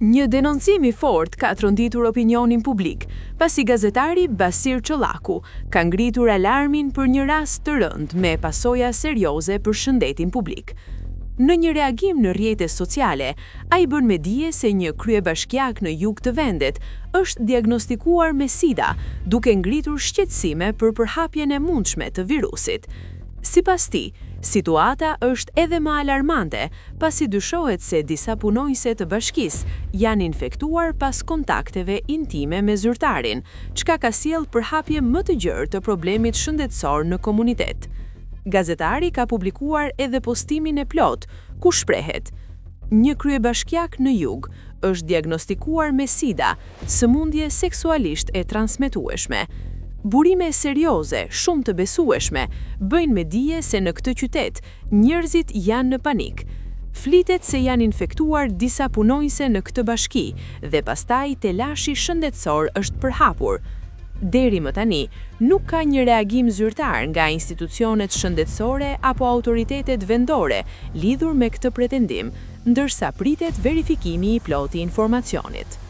Një denoncim i fortë ka tronditur opinionin publik, pasi gazetari Basir Çollaku ka ngritur alarmin për një rast të rënd me pasoja serioze për shëndetin publik. Në një reagim në rrjetet sociale, ai bën me dije se një kryebashkiak në jug të vendit është diagnostikuar me SIDA, duke ngritur shqetësime për përhapjen e mundshme të virusit. Sipas tij, situata është edhe më alarmante, pasi dyshohet se disa punonjëse të bashkisë janë infektuar pas kontakteve intime me zyrtarin, çka ka sjellë përhapje më të gjerë të problemit shëndetësor në komunitet. Gazetari ka publikuar edhe postimin e plot, ku shprehet: një kryebashkiak në jug është diagnostikuar me SIDA, sëmundje seksualisht e transmetueshme. Burime serioze, shumë të besueshme, bëjnë me dije se në këtë qytet njerëzit janë në panik. Flitet se janë infektuar disa punonjëse në këtë bashki dhe pastaj telashi shëndetësor është përhapur. Deri më tani, nuk ka një reagim zyrtar nga institucionet shëndetësore apo autoritetet vendore lidhur me këtë pretendim, ndërsa pritet verifikimi i ploti informacionit.